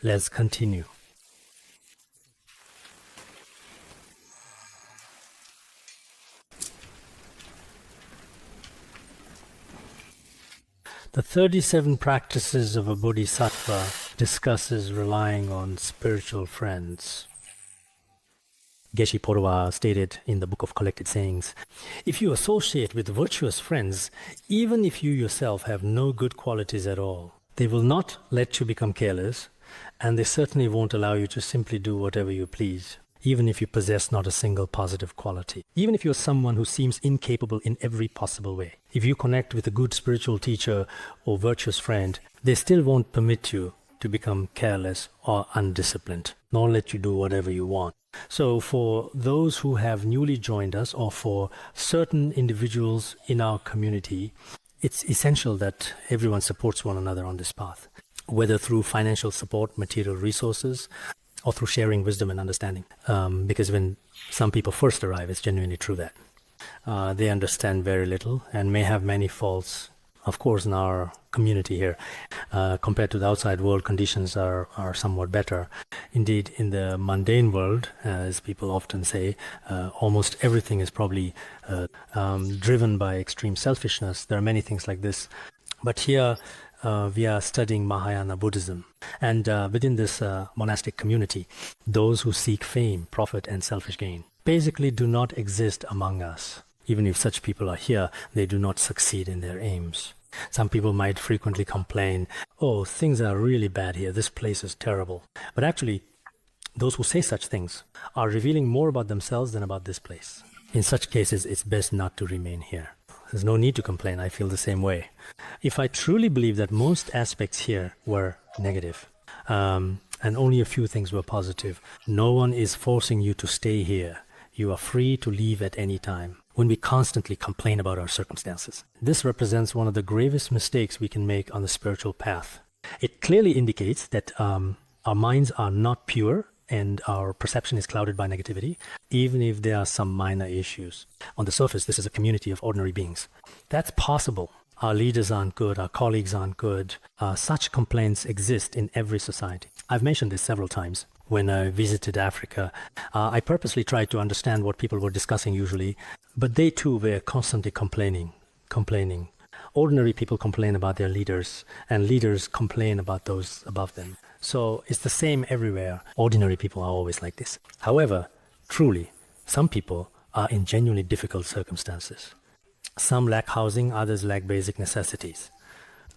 Let's continue. The 37 practices of a bodhisattva discusses relying on spiritual friends. Geshe Porwa stated in the Book of Collected Sayings, if you associate with virtuous friends, even if you yourself have no good qualities at all, they will not let you become careless, and they certainly won't allow you to simply do whatever you please, even if you possess not a single positive quality. Even if you're someone who seems incapable in every possible way. If you connect with a good spiritual teacher or virtuous friend, they still won't permit you to become careless or undisciplined, nor let you do whatever you want. So for those who have newly joined us, or for certain individuals in our community, it's essential that everyone supports one another on this path, whether through financial support, material resources, or through sharing wisdom and understanding. Because when some people first arrive, it's genuinely true that they understand very little and may have many faults. Of course, in our community here, compared to the outside world, conditions are somewhat better. Indeed, in the mundane world, as people often say, almost everything is probably driven by extreme selfishness. There are many things like this. But here, we are studying Mahayana Buddhism. And within this monastic community, those who seek fame, profit, and selfish gain basically do not exist among us. Even if such people are here, they do not succeed in their aims. Some people might frequently complain, oh, things are really bad here, this place is terrible. But actually, those who say such things are revealing more about themselves than about this place. In such cases, it's best not to remain here. There's no need to complain. I feel the same way. If I truly believe that most aspects here were negative, and only a few things were positive, no one is forcing you to stay here. You are free to leave at any time. When we constantly complain about our circumstances, this represents one of the gravest mistakes we can make on the spiritual path. It clearly indicates that our minds are not pure and our perception is clouded by negativity, even if there are some minor issues. On the surface, this is a community of ordinary beings. That's possible. Our leaders aren't good, our colleagues aren't good. Such complaints exist in every society. I've mentioned this several times. When I visited Africa, I purposely tried to understand what people were discussing usually, but they too were constantly complaining. Ordinary people complain about their leaders, and leaders complain about those above them. So it's the same everywhere. Ordinary people are always like this. However, truly, some people are in genuinely difficult circumstances. Some lack housing, others lack basic necessities.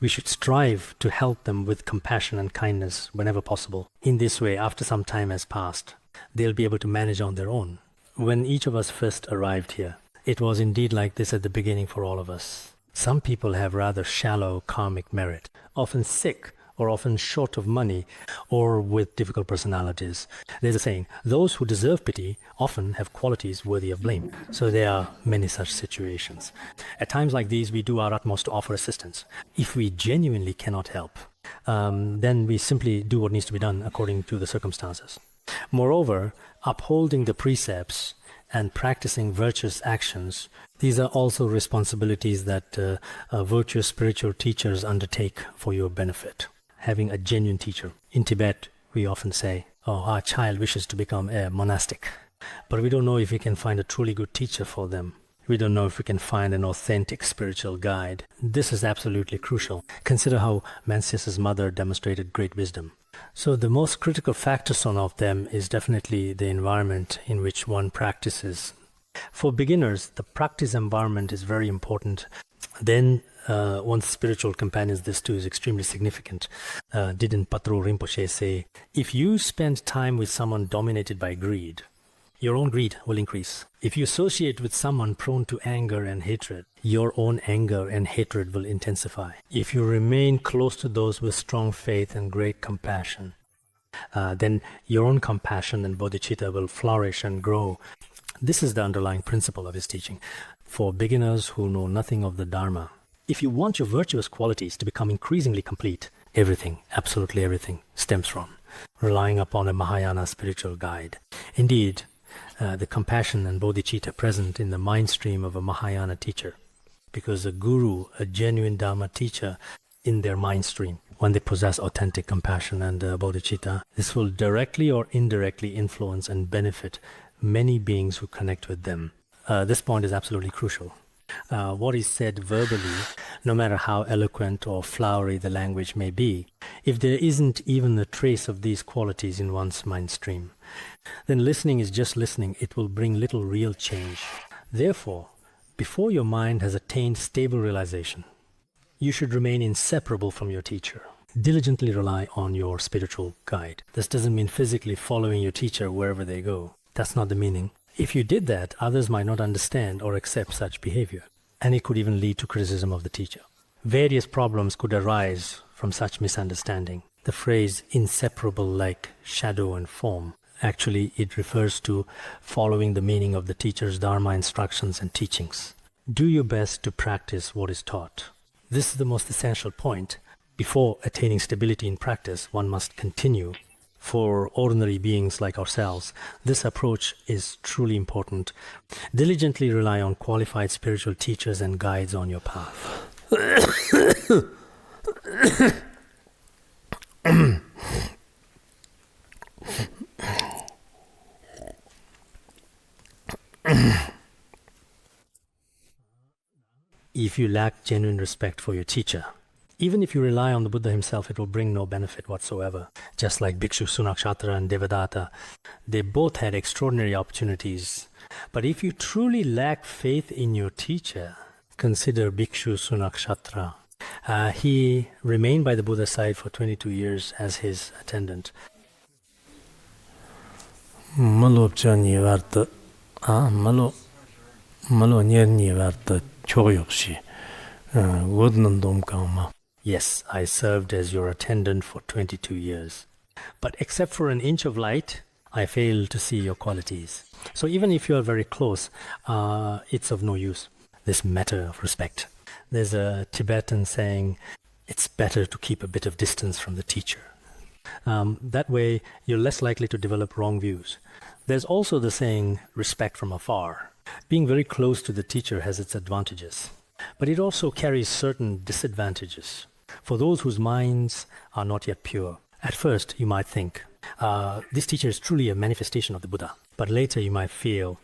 We should strive to help them with compassion and kindness whenever possible. In this way, after some time has passed, they'll be able to manage on their own. When each of us first arrived here, it was indeed like this at the beginning for all of us. Some people have rather shallow karmic merit, often sick or often short of money or with difficult personalities. There's a saying, those who deserve pity often have qualities worthy of blame. So there are many such situations. At times like these, we do our utmost to offer assistance. If we genuinely cannot help, then we simply do what needs to be done according to the circumstances. Moreover, upholding the precepts and practicing virtuous actions, these are also responsibilities that virtuous spiritual teachers undertake for your benefit. Having a genuine teacher. In Tibet, we often say, oh, our child wishes to become a monastic, but we don't know if we can find a truly good teacher for them. We don't know if we can find an authentic spiritual guide. This is absolutely crucial. Consider how Mencius's mother demonstrated great wisdom. So the most critical factor of them is definitely the environment in which one practices. For beginners, the practice environment is very important. Then one's spiritual companions, this too is extremely significant. Didn't Patro Rinpoche say, if you spend time with someone dominated by greed, your own greed will increase. If you associate with someone prone to anger and hatred, your own anger and hatred will intensify. If you remain close to those with strong faith and great compassion, then your own compassion and bodhicitta will flourish and grow. This is the underlying principle of his teaching. For beginners who know nothing of the Dharma, if you want your virtuous qualities to become increasingly complete, everything, absolutely everything, stems from relying upon a Mahayana spiritual guide. Indeed, the compassion and bodhicitta present in the mind stream of a Mahayana teacher, because a guru, a genuine Dharma teacher in their mind stream, when they possess authentic compassion and bodhicitta. This will directly or indirectly influence and benefit many beings who connect with them. This point is absolutely crucial. What is said verbally, no matter how eloquent or flowery the language may be, if there isn't even a trace of these qualities in one's mind stream, then listening is just listening. It will bring little real change. Therefore, before your mind has attained stable realization, you should remain inseparable from your teacher. Diligently rely on your spiritual guide. This doesn't mean physically following your teacher wherever they go. That's not the meaning. If you did that, others might not understand or accept such behavior, and it could even lead to criticism of the teacher. Various problems could arise from such misunderstanding. The phrase inseparable like shadow and form, actually it refers to following the meaning of the teacher's dharma instructions and teachings. Do your best to practice what is taught. This is the most essential point. Before attaining stability in practice, one must continue. For ordinary beings like ourselves, this approach is truly important. Diligently rely on qualified spiritual teachers and guides on your path. If you lack genuine respect for your teacher, even if you rely on the Buddha himself, it will bring no benefit whatsoever. Just like Bhikshu Sunakshatra and Devadatta, they both had extraordinary opportunities. But if you truly lack faith in your teacher, consider Bhikshu Sunakshatra. He remained by the Buddha's side for 22 years as his attendant. Malo nyer nivart choyokshi. Yes, I served as your attendant for 22 years. But except for an inch of light, I fail to see your qualities. So even if you are very close, it's of no use. This matter of respect. There's a Tibetan saying, it's better to keep a bit of distance from the teacher. That way, you're less likely to develop wrong views. There's also the saying, respect from afar. Being very close to the teacher has its advantages. But it also carries certain disadvantages for those whose minds are not yet pure. At first, you might think, this teacher is truly a manifestation of the Buddha. But later you might feel,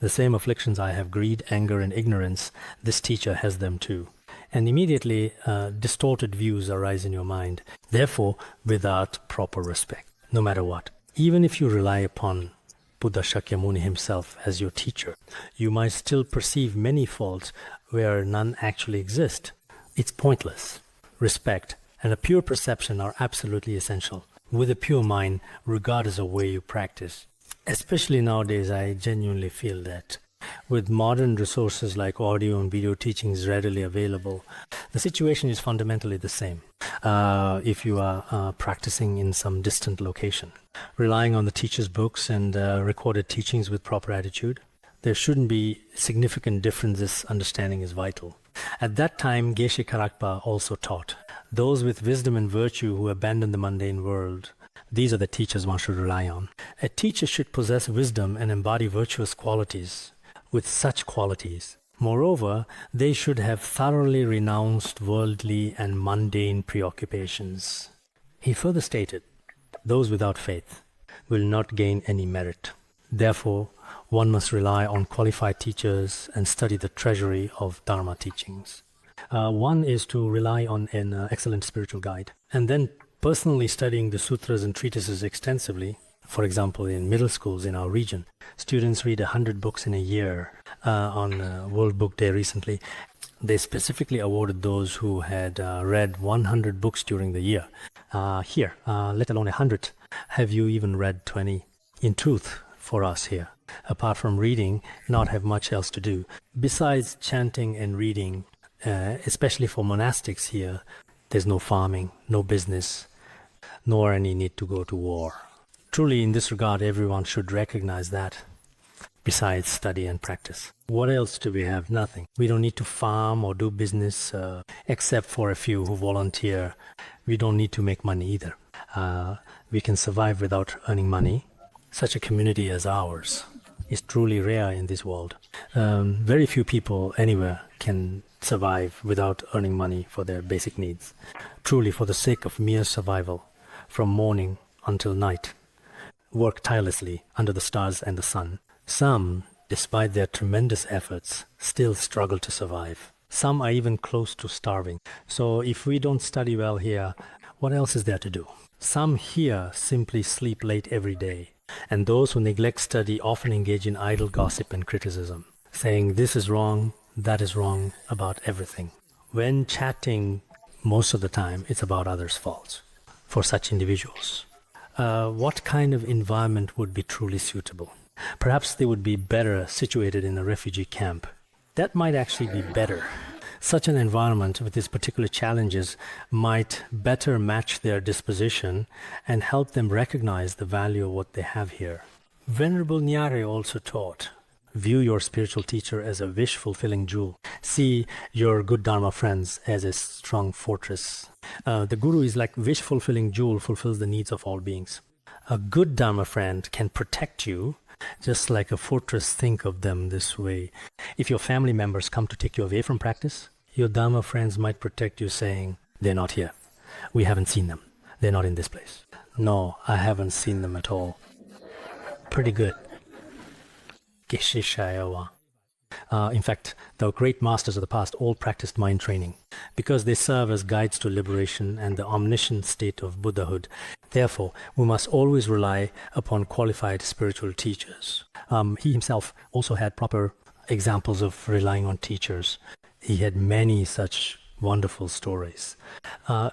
the same afflictions I have, greed, anger, and ignorance, this teacher has them too. And immediately, distorted views arise in your mind. Therefore, without proper respect, no matter what. Even if you rely upon Buddha Shakyamuni himself as your teacher, you might still perceive many faults where none actually exist. It's pointless. Respect and a pure perception are absolutely essential. With a pure mind, regardless of where you practice. Especially nowadays, I genuinely feel that with modern resources like audio and video teachings readily available, the situation is fundamentally the same. If you are practicing in some distant location, relying on the teacher's books and recorded teachings with proper attitude, there shouldn't be significant difference. This understanding is vital. At that time, Geshe Karakpa also taught, those with wisdom and virtue who abandon the mundane world, these are the teachers one should rely on. A teacher should possess wisdom and embody virtuous qualities. With such qualities, moreover, they should have thoroughly renounced worldly and mundane preoccupations. He further stated, those without faith will not gain any merit. Therefore, one must rely on qualified teachers and study the treasury of Dharma teachings. One is to rely on an excellent spiritual guide, and then personally studying the sutras and treatises extensively. For example, in middle schools in our region, students read 100 books in a year. On World Book Day recently, they specifically awarded those who had read 100 books during the year. Here, let alone 100. Have you even read 20? In truth, for us here, apart from reading, not have much else to do. Besides chanting and reading, especially for monastics here, there's no farming, no business, nor any need to go to war. Truly, in this regard, everyone should recognize that. Besides study and practice, what else do we have? Nothing. We don't need to farm or do business, except for a few who volunteer. We don't need to make money either. We can survive without earning money. Such a community as ours is truly rare in this world. Very few people anywhere can survive without earning money for their basic needs. truly for the sake of mere survival, from morning until night, work tirelessly under the stars and the sun. Some, despite their tremendous efforts, still struggle to survive. Some are even close to starving. So if we don't study well here, what else is there to do? Some here simply sleep late every day, and those who neglect study often engage in idle gossip and criticism, saying this is wrong, that is wrong about everything. When chatting, most of the time, it's about others' faults. For such individuals, what kind of environment would be truly suitable? Perhaps they would be better situated in a refugee camp. That might actually be better. Such an environment with its particular challenges might better match their disposition and help them recognize the value of what they have here. Venerable Nyare also taught, view your spiritual teacher as a wish-fulfilling jewel. See your good Dharma friends as a strong fortress. The Guru is like wish-fulfilling jewel, fulfills the needs of all beings. A good Dharma friend can protect you just like a fortress. Think of them this way. If your family members come to take you away from practice, your Dharma friends might protect you saying, they're not here. We haven't seen them. They're not in this place. No, I haven't seen them at all. Pretty good. In fact, the great masters of the past all practiced mind training because they serve as guides to liberation and the omniscient state of Buddhahood. Therefore, we must always rely upon qualified spiritual teachers. He himself also had proper examples of relying on teachers. He had many such wonderful stories.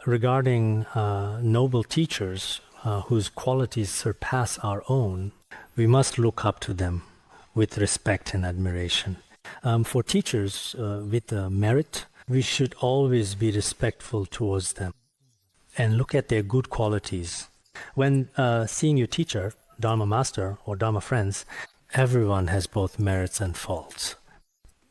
Regarding noble teachers whose qualities surpass our own, we must look up to them with respect and admiration. For teachers with merit, we should always be respectful towards them and look at their good qualities. When seeing your teacher, Dharma master or Dharma friends, everyone has both merits and faults.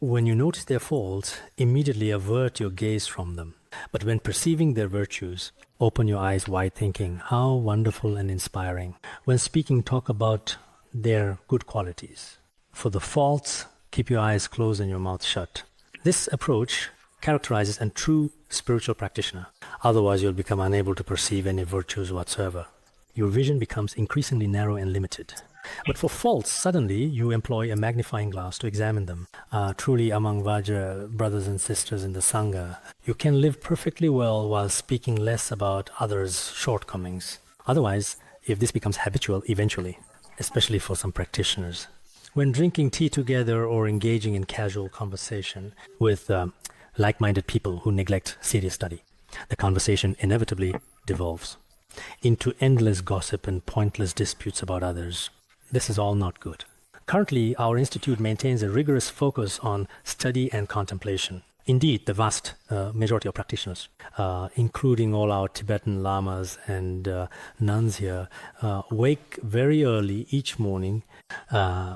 When you notice their faults, immediately avert your gaze from them. But when perceiving their virtues, open your eyes wide thinking, how wonderful and inspiring. When speaking, talk about their good qualities. For the faults, keep your eyes closed and your mouth shut. This approach characterizes a true spiritual practitioner. Otherwise, you'll become unable to perceive any virtues whatsoever. Your vision becomes increasingly narrow and limited. But for faults, suddenly you employ a magnifying glass to examine them. Truly, among Vajra brothers and sisters in the Sangha, you can live perfectly well while speaking less about others' shortcomings. Otherwise, if this becomes habitual eventually, especially for some practitioners, when drinking tea together or engaging in casual conversation with like-minded people who neglect serious study, the conversation inevitably devolves into endless gossip and pointless disputes about others. This is all not good. Currently, our institute maintains a rigorous focus on study and contemplation. Indeed, the vast majority of practitioners, including all our Tibetan lamas and nuns here, wake very early each morning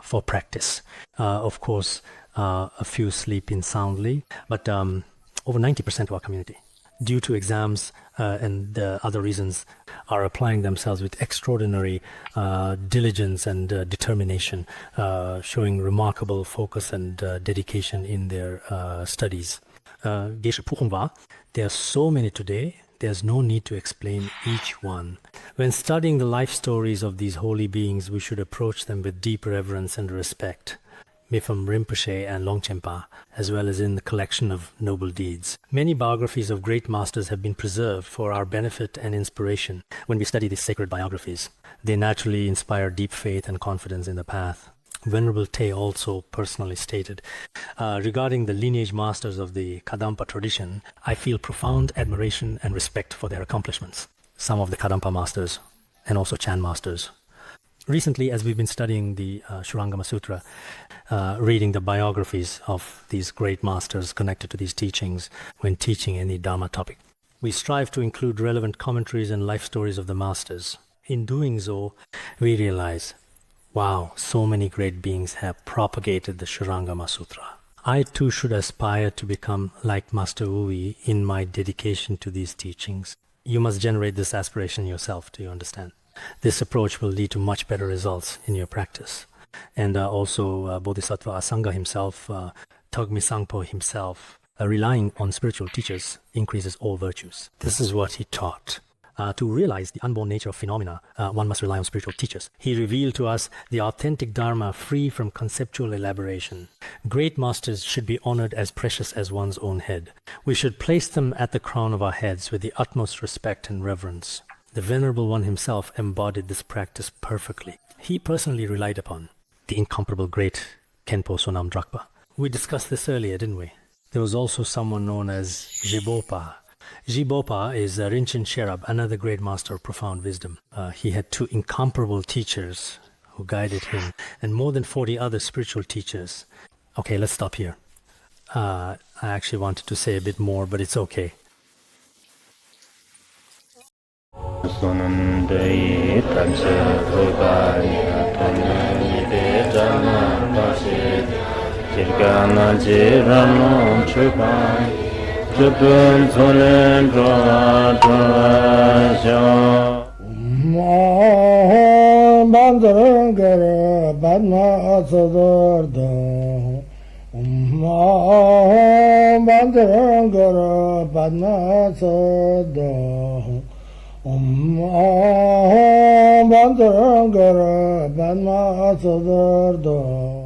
for practice. Of course, a few sleep in soundly, but over 90% of our community, due to exams and other reasons, are applying themselves with extraordinary diligence and determination, showing remarkable focus and dedication in their studies. There are so many today, there's no need to explain each one. When studying the life stories of these holy beings, we should approach them with deep reverence and respect. Mifam Rinpoche and Longchenpa, as well as in the collection of noble deeds. Many biographies of great masters have been preserved for our benefit and inspiration. When we study these sacred biographies, they naturally inspire deep faith and confidence in the path. Venerable Te also personally stated, regarding the lineage masters of the Kadampa tradition, I feel profound admiration and respect for their accomplishments. Some of the Kadampa masters and also Chan masters. Recently, as we've been studying the Shurangama Sutra, reading the biographies of these great masters connected to these teachings when teaching any Dharma topic, we strive to include relevant commentaries and life stories of the masters. In doing so, we realize, wow, so many great beings have propagated the Shurangama Sutra. I too should aspire to become like Master Ui in my dedication to these teachings. You must generate this aspiration yourself, do you understand? This approach will lead to much better results in your practice. And also Bodhisattva Asanga himself, Togmi Sangpo himself, relying on spiritual teachers increases all virtues. This is what he taught. To realize the unborn nature of phenomena, one must rely on spiritual teachers. He revealed to us the authentic Dharma free from conceptual elaboration. Great masters should be honored as precious as one's own head. We should place them at the crown of our heads with the utmost respect and reverence. The Venerable One himself embodied this practice perfectly. He personally relied upon the incomparable great Khenpo Sonam Drakpa. We discussed this earlier, didn't we? There was also someone known as Jibopa. Jibopa is Rinchen Sherab, another great master of profound wisdom. He had 2 incomparable teachers who guided him, and more than 40 other spiritual teachers. Okay, let's stop here. I actually wanted to say a bit more, but it's okay. Chupun Solen Droa Bandarangara Badma Sodargye Bandarangara Badma Sodargye Bandarangara Badma Sodargye